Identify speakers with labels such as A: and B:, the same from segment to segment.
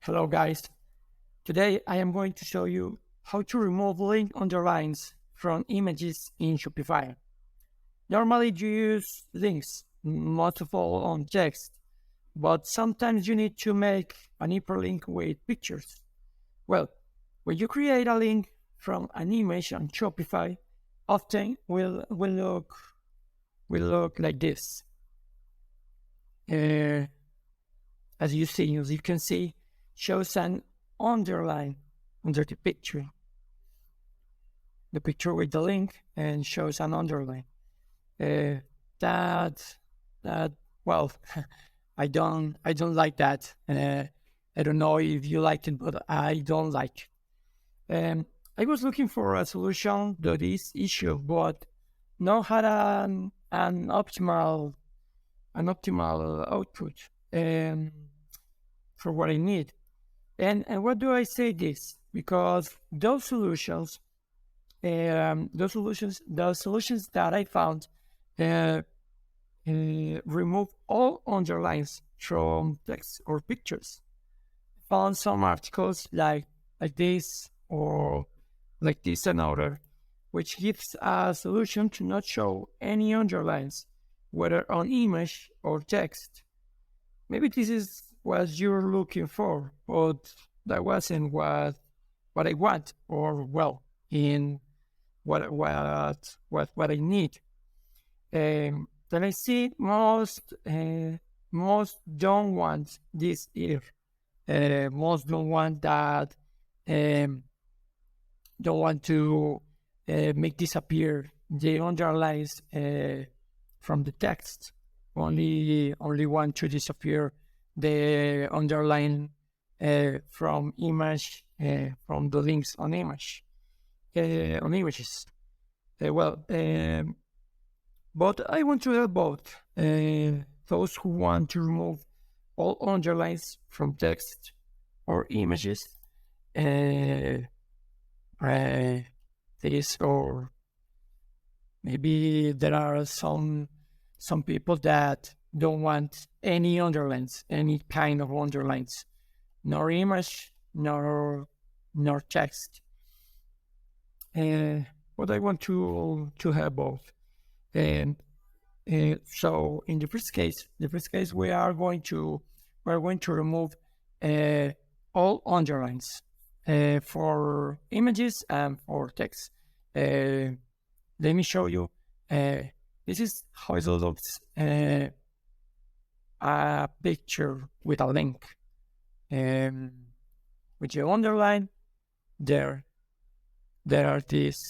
A: Hello guys, today I am going to show you how to remove link underlines from images in Shopify. Normally you use links, most of all on text, but sometimes you need to make an hyperlink with pictures. Well, when you create a link from an image on Shopify, often will look like this. As you can see, shows an underline under the picture with the link, and shows an underline. That well, I don't like that. I don't know if you like it, but I don't like it. I was looking for a solution to this issue, but no had an optimal output for what I need. And what do I say this? Because those solutions that I found remove all underlines from text or pictures. Found some articles like this or like this another, which gives a solution to not show any underlines, whether on image or text. Maybe this is what you're looking for, but that wasn't what I want, or well, in what I need. Then I see most don't want this here. Most don't want that. Don't want to make disappear the underlines from the text. Only want to disappear the underline from image, from the links on image, on images. But I want to help both those who want to remove all underlines from text or images. This, or maybe there are some people that don't want any underlines, any kind of underlines, nor image, nor text. But I want to have both. And so in the first case, we are going to remove all underlines for images and for text. Let me show you. This is how it looks. A picture with a link. With the underline, there are these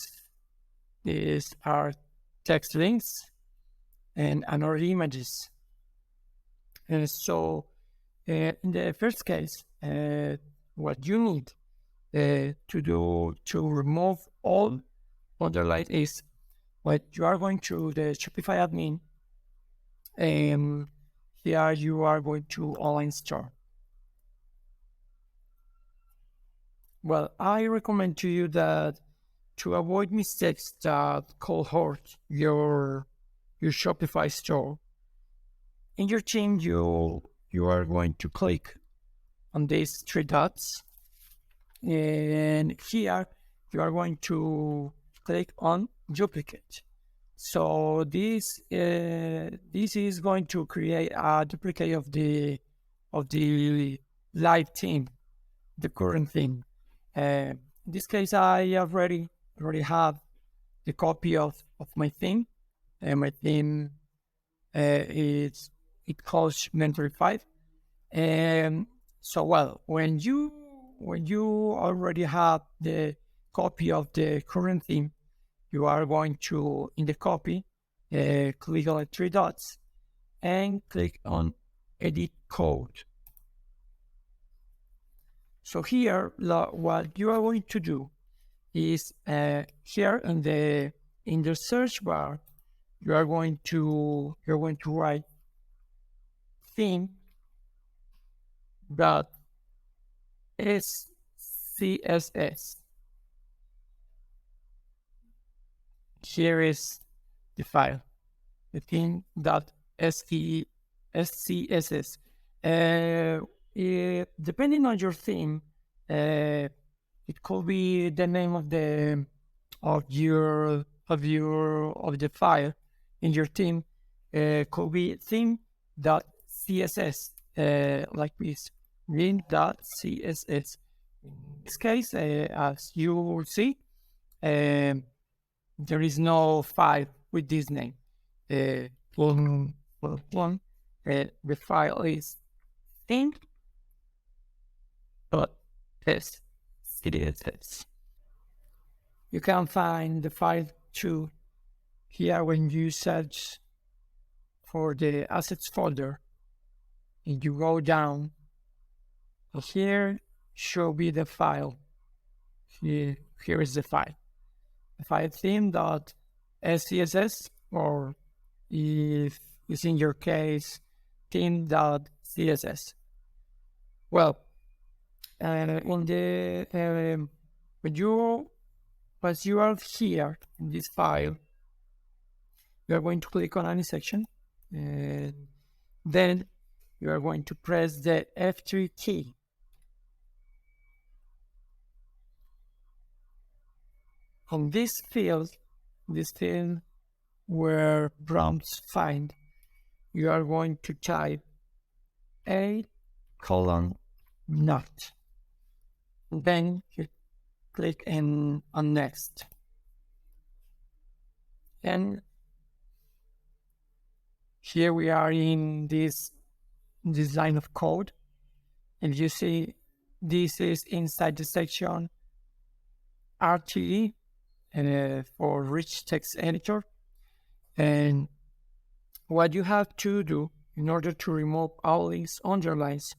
A: are text links and other images. And so in the first case, what you need to do to remove all underline is what you are going to the Shopify admin, and here you are going to online store. Well, I recommend to you that to avoid mistakes that could hurt your Shopify store, in your team you are going to click on these three dots, and here you are going to click on duplicate. So this is going to create a duplicate of the live theme, the current theme. In this case, I already have the copy of my theme, and my theme it calls Mentor 5. And so, well, when you already have the copy of the current theme, you are going to, in the copy, click on the three dots and click on edit code. So here, what you are going to do is here in the search bar, you are going to write theme.scss. Here is the file, the theme.scss. depending on your theme, it could be the name of the file in your theme. Could be theme.css, like this, theme.css. In this case, as you will see, there is no file with this name. The file is theme.css. You can find the file too here when you search for the assets folder and you go down. Here should be the file. Here is the file. The file theme.scss, or if it's in your case, theme.css. Well, once you are here in this file, you are going to click on any section, and then you are going to press the F3 key. On this field where prompts find, you are going to type a:"not." Then you click on next. And here we are in this line of code. And you see this is inside the section RTE for Rich Text Editor. And what you have to do in order to remove all these underlines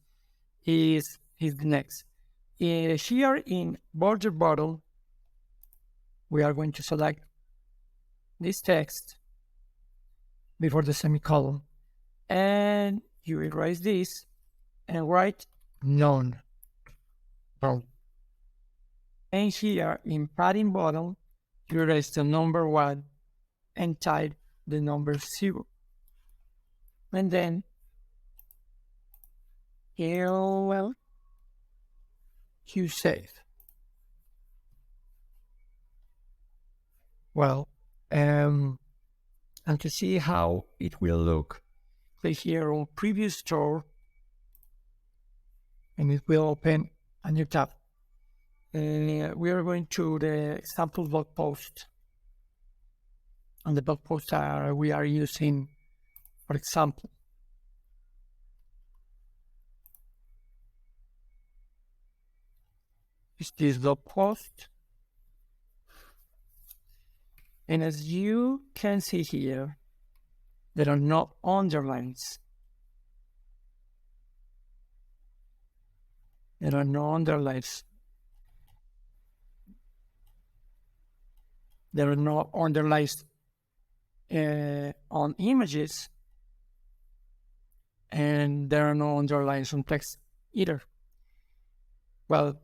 A: is the next. Here in border bottom, we are going to select this text before the semicolon, and you erase this and write none. And here in padding bottom, you erase the number 1 and type the number 0. And then here, well, you save. Well, and to see how it will look, click here on Preview Store, and it will open a new tab. We are going to the example blog post. And the blog post we are using, for example, is this blog post. And as you can see here, there are no underlines. There are no underlines. There are no underlines on images, and there are no underlines on text either. Well,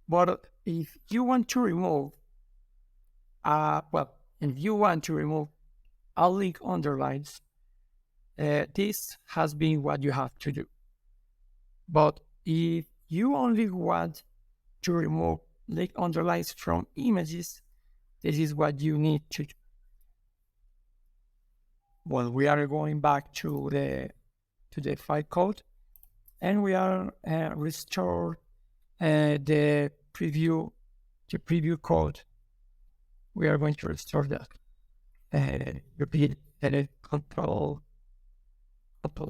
A: but if you want to remove, if you want to remove all link underlines, this has been what you have to do. But if you only want to remove link underlines from images, this is what you need to do. Well, we are going back to the file code, and we are restore the preview code. We are going to restore that. Repeat edit Control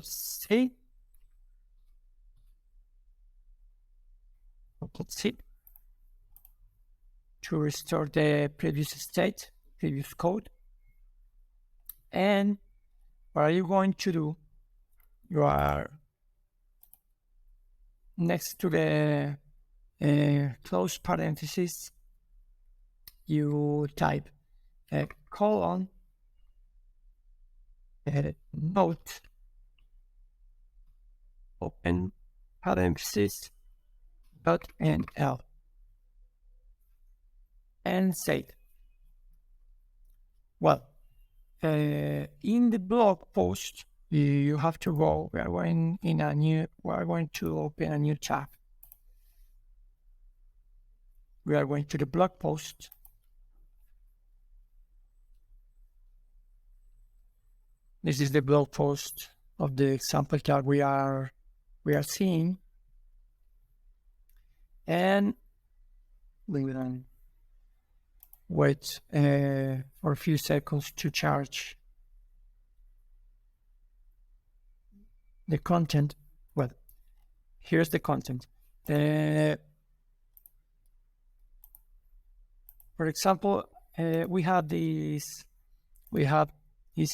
A: C. Control C to restore the previous state, previous code. And what are you going to do? You are next to the close parenthesis, you type colon note open parenthesis .nl and save. Well, in the blog post, you have to go. We are going to open a new tab. We are going to the blog post. This is the blog post of the example that we are seeing. And we will wait for a few seconds to charge the content. Well, here's the content. For example, we have this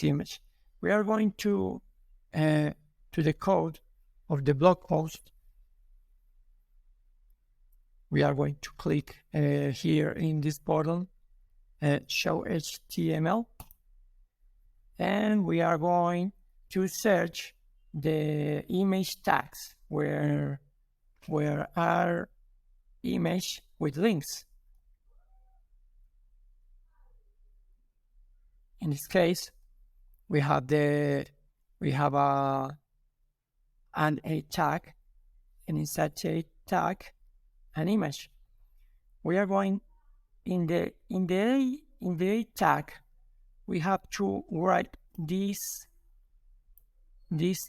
A: image. We are going to the code of the blog post. We are going to click here in this button, show HTML, and we are going to search the image tags where are image with links. In this case, we have a tag, and inside a tag, an image. We are going in the A tag. We have to write this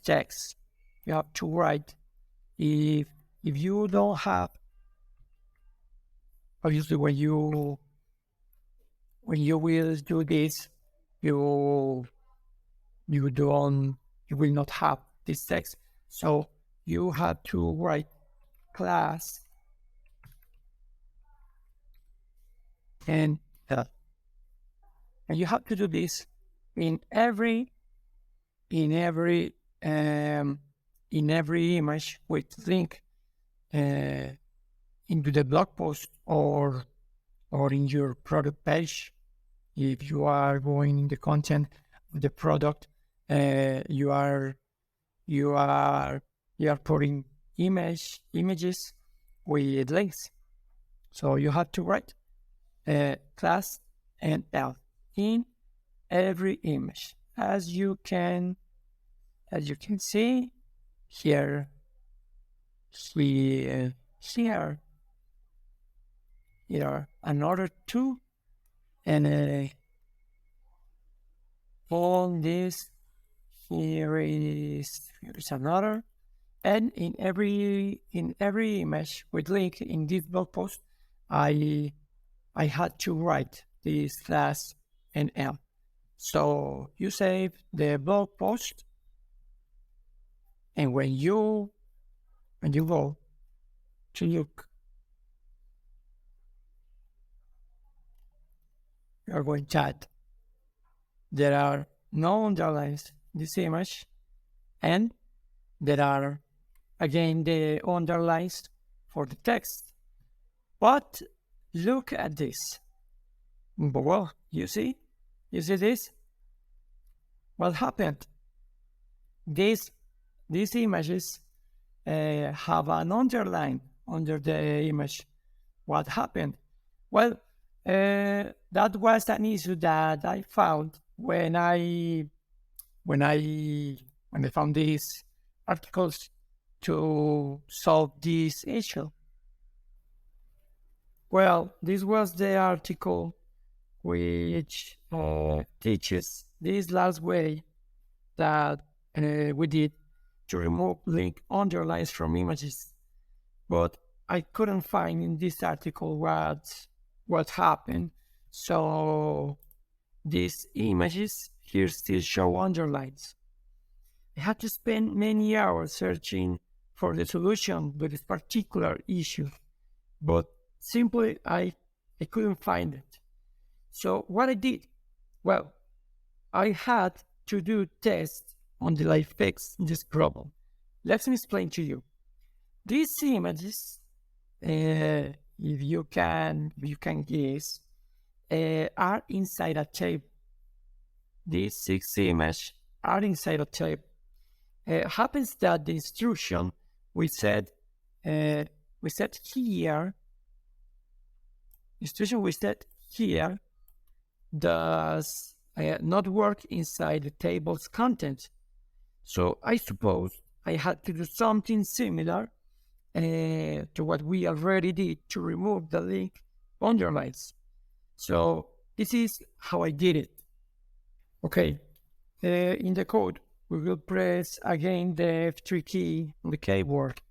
A: text. You have to write. If you don't have, obviously when you will do this, you will not have this text. So you have to write class and you have to do this in every image with link into the blog post or in your product page. If you are going in the content of the product, you are putting images with links. So you have to write class and L in every image, as you can see here. Here are another two, and on this here is another, and in every image with link in this blog post, I had to write this class and L. So you save the blog post, and when you go to look, you are going to add. There are no underlines in this image, and there are again the underlines for the text. But look at this. Well, you see this? What happened? These images have an underline under the image. What happened? Well, that was an issue that I found when I found these articles to solve this issue. Well, this was the article which teaches this last way that we did to remove link underlines from images, but I couldn't find in this article what happened. So these images here still show underlines. I had to spend many hours searching for the solution to this particular issue, but simply I couldn't find it. So what I did? Well, I had to do tests until I fixed this problem. Let me explain to you. These images, if you can guess, are inside a table. These 6 images are inside a table. Happens that the instruction we set here does not work inside the table's content. So I suppose I had to do something similar to what we already did to remove the link underlines. So this is how I did it. Okay, in the code, we will press again the F3 key on the keyboard.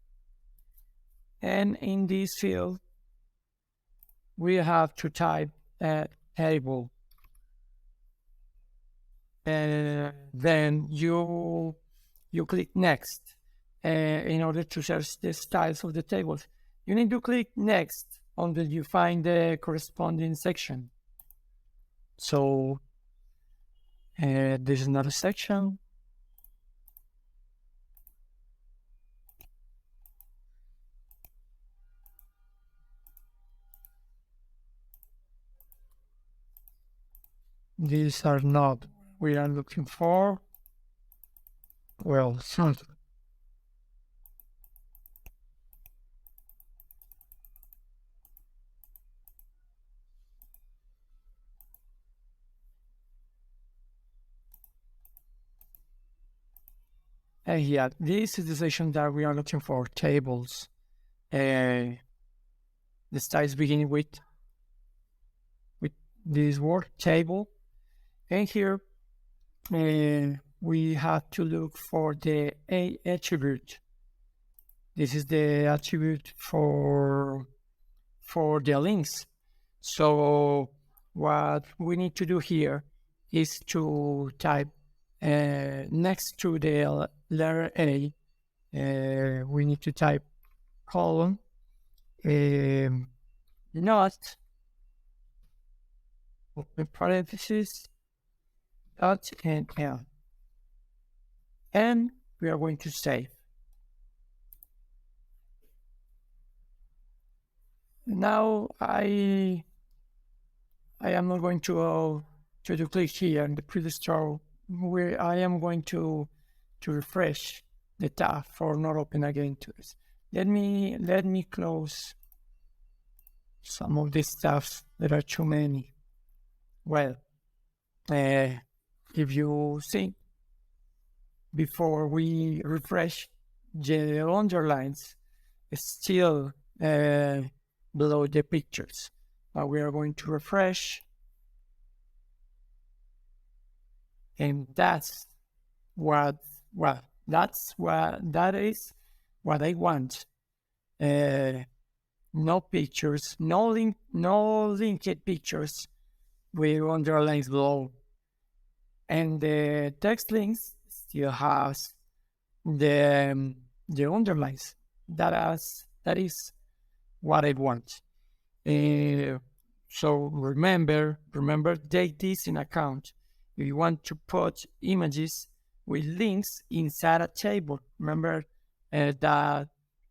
A: And in this field, we have to type a table. And then you click next in order to search the styles of the tables. You need to click next until you find the corresponding section. So this is another section. These are not we are looking for. Well, something. Yeah, this is the section that we are looking for, tables. The styles beginning with this word, table. And here we have to look for the A attribute. This is the attribute for the links. So what we need to do here is to type next to the letter A, we need to type colon, not, open parenthesis, dot, and L. And we are going to save. Now I am not going to click here in the previous store where I am going to refresh the tab for not open again to this. Let me close some of this stuff. There are too many. Well, if you see, before we refresh, the underlines is still below the pictures. We are going to refresh, and that is what I want. No pictures, no linked pictures with underlines below, and the text links still has the underlines. That is what I want. So remember, take this in account. If you want to put images with links inside a table, remember that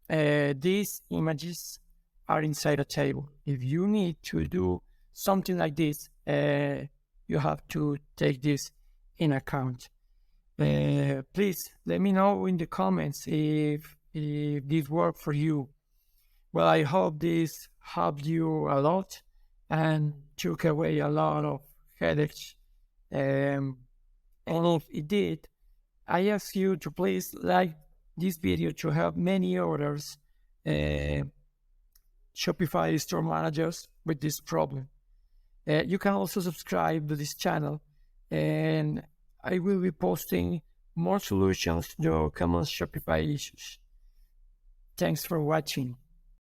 A: these images are inside a table. If you need to do something like this, you have to take this in account. Please let me know in the comments if this worked for you. Well, I hope this helped you a lot and took away a lot of headaches. And if it did, I ask you to please like this video to help many others Shopify store managers with this problem. You can also subscribe to this channel, and I will be posting more solutions to common Shopify issues. Thanks for watching.